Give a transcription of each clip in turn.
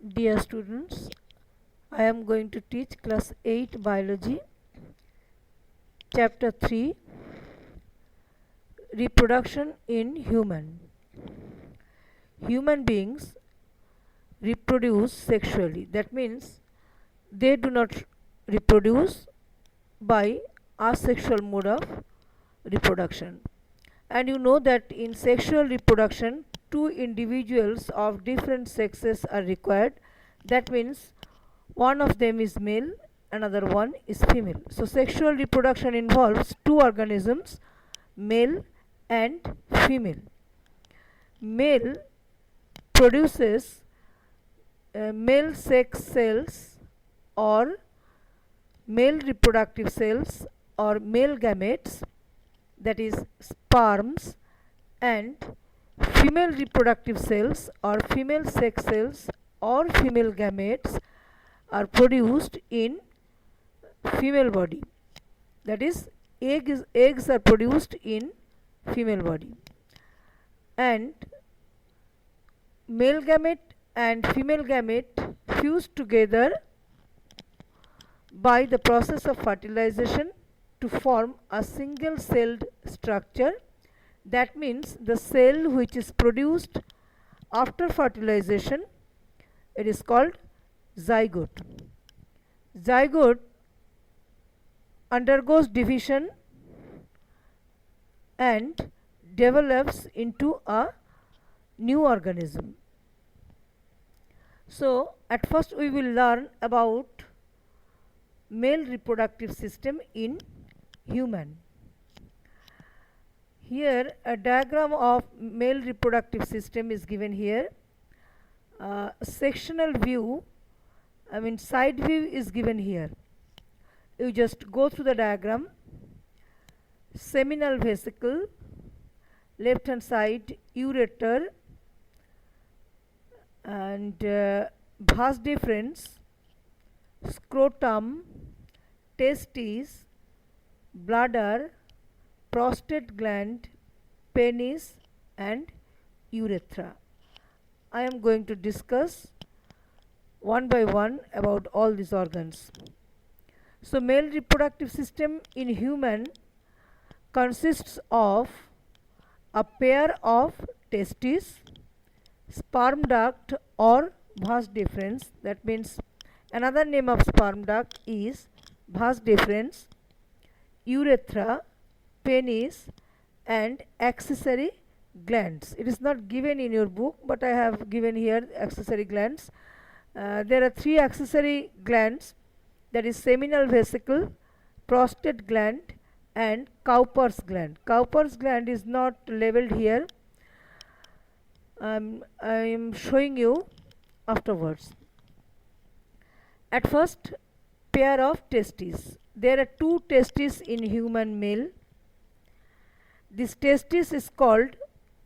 Dear students, I am going to teach class 8 biology, chapter 3, reproduction in human. Human beings reproduce sexually. That means they do not reproduce by asexual mode of reproduction. And you know that in sexual reproduction, two individuals of different sexes are required. That means one of them is male, another one is female. So sexual reproduction involves two organisms, male and female. Male produces male sex cells or male reproductive cells or male gametes, that is sperms, and female reproductive cells or female sex cells or female gametes are produced in female body. That is, eggs are produced in female body, and male gamete and female gamete fuse together by the process of fertilization to form a single celled structure. That means the cell which is produced after fertilization, it is called zygote. Zygote undergoes division and develops into a new organism. So at first we will learn about male reproductive system in human. Here a diagram of male reproductive system is given here. Sectional view, side view is given here. You just go through the diagram. Seminal vesicle, left hand side ureter, and vas deferens, scrotum, testes, bladder, prostate gland, penis and urethra. I am going to discuss one by one about all these organs. So male reproductive system in human consists of a pair of testes, sperm duct or vas deferens. That means another name of sperm duct is vas deferens, urethra, penis and accessory glands. It is not given in your book, but I have given here accessory glands. There are three accessory glands, that is seminal vesicle, prostate gland and Cowper's gland. Cowper's gland is not labeled here. I am showing you afterwards. At first, pair of testes. There are two testes in human male. This testis is called,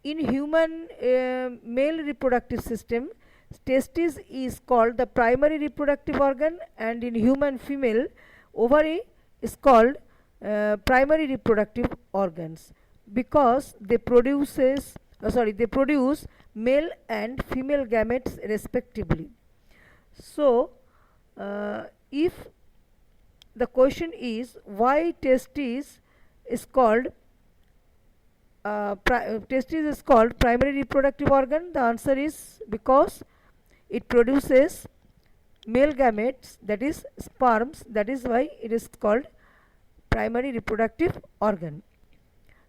in human male reproductive system, testis is called the primary reproductive organ, and in human female, ovary is called primary reproductive organs, because they produce male and female gametes respectively. So if the question is why testis is called primary reproductive organ, the answer is because it produces male gametes, that is sperms. That is why it is called primary reproductive organ.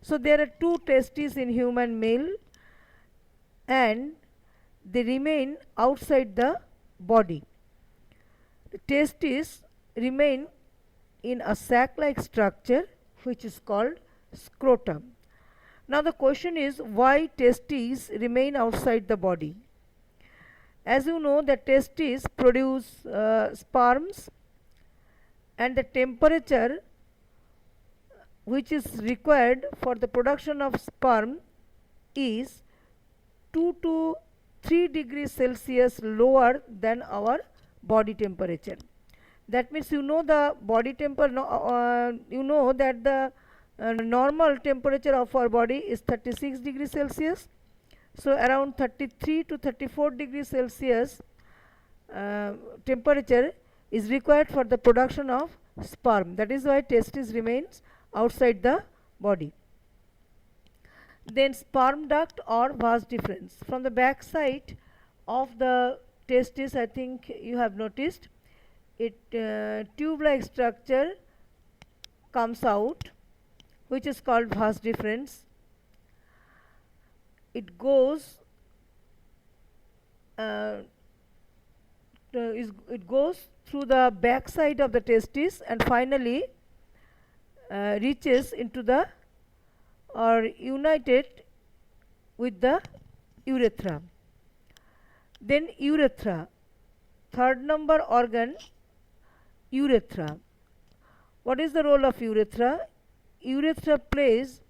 So there are two testes in human male and they remain outside the body. The testes remain in a sac-like structure which is called scrotum. Now the question is why testes remain outside the body. As you know, the testes produce sperms, and the temperature which is required for the production of sperm is 2 to 3 degrees Celsius lower than our body temperature. That means you know the body temperature, you know that the normal temperature of our body is 36 degrees Celsius. So around 33 to 34 degrees Celsius temperature is required for the production of sperm. That is why testis remains outside the body. Then sperm duct or vas deferens. From the back side of the testis, I think you have noticed, it tube-like structure comes out, which is called vas deferens. It goes it goes through the back side of the testis and finally reaches into the or united with the urethra. Then urethra, third number organ, urethra. What is the role of urethra? Urethra plays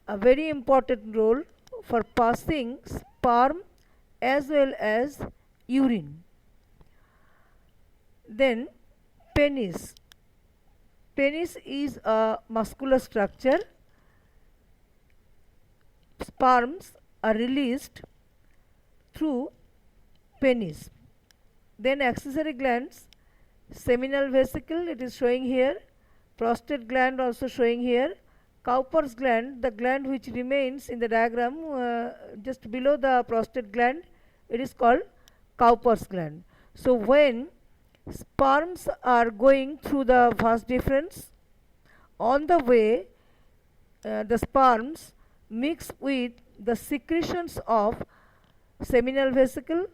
a very important role for passing sperm as well as urine. Then penis. Penis is a muscular structure. Sperms are released through penis. Then accessory glands, seminal vesicle, it is showing here, prostate gland also showing here, Cowper's gland, the gland which remains in the diagram just below the prostate gland, it is called Cowper's gland. So when sperms are going through the vas deferens, on the way the sperms mix with the secretions of seminal vesicle,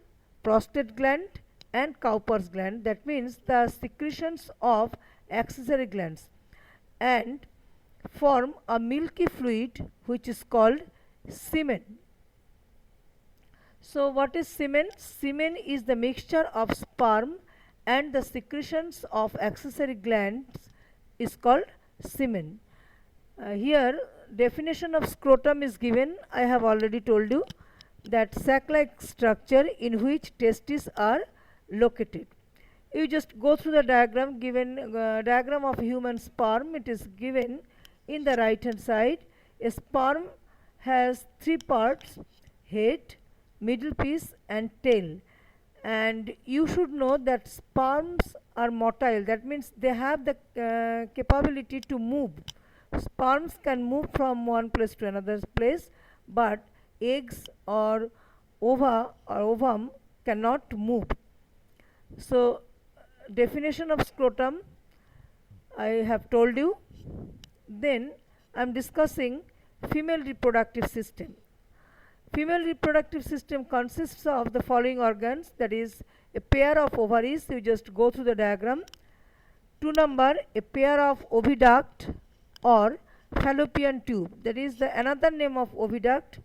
prostate gland and Cowper's gland, that means the secretions of accessory glands, and form a milky fluid which is called semen. So what is semen? Semen is the mixture of sperm and the secretions of accessory glands is called semen. Here definition of scrotum is given. I have already told you that sac-like structure in which testes are located. You just go through the diagram given, diagram of human sperm. It is given in the right hand side. A sperm has three parts: head, middle piece and tail. And you should know that sperms are motile, that means they have the capability to move. Sperms can move from one place to another place, but eggs or ova or ovum cannot move. So definition of scrotum I have told you. Then I am discussing female reproductive system. Female reproductive system consists of the following organs, that is a pair of ovaries. You just go through the diagram. 2 number, a pair of oviduct or fallopian tube, that is the another name of oviduct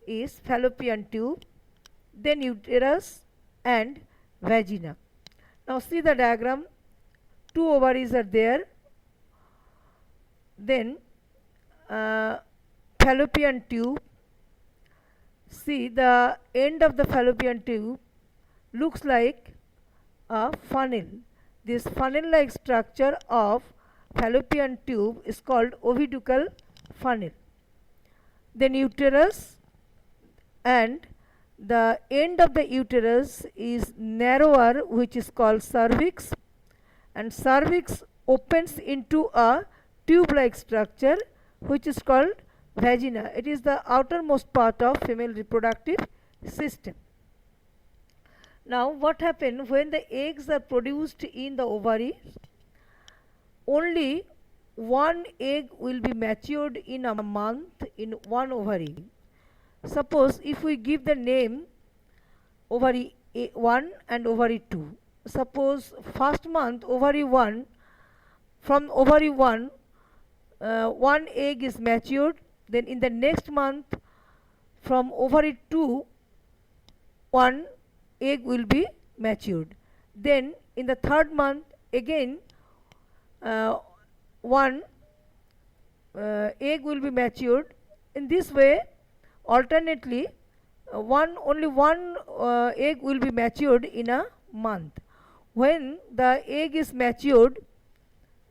is fallopian tube. Then uterus and vagina. Now see the diagram. 2 ovaries are there. Then fallopian tube. See, the end of the fallopian tube looks like a funnel. This funnel-like structure of fallopian tube is called oviducal funnel. Then uterus, and the end of the uterus is narrower, which is called cervix, and cervix opens into a tube-like structure which is called vagina. It is the outermost part of female reproductive system. Now what happens when the eggs are produced in the ovary? Only one egg will be matured in a month in one ovary. Suppose if we give the name ovary 1 and ovary 2. Suppose first month ovary 1, from ovary 1 one egg is matured. Then in the next month from ovary 2 one egg will be matured. Then in the third month again one egg will be matured. In this way alternately only one egg will be matured in a month. When the egg is matured,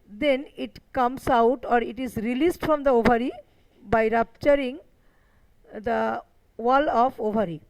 then it comes out or it is released from the ovary by rupturing the wall of ovary.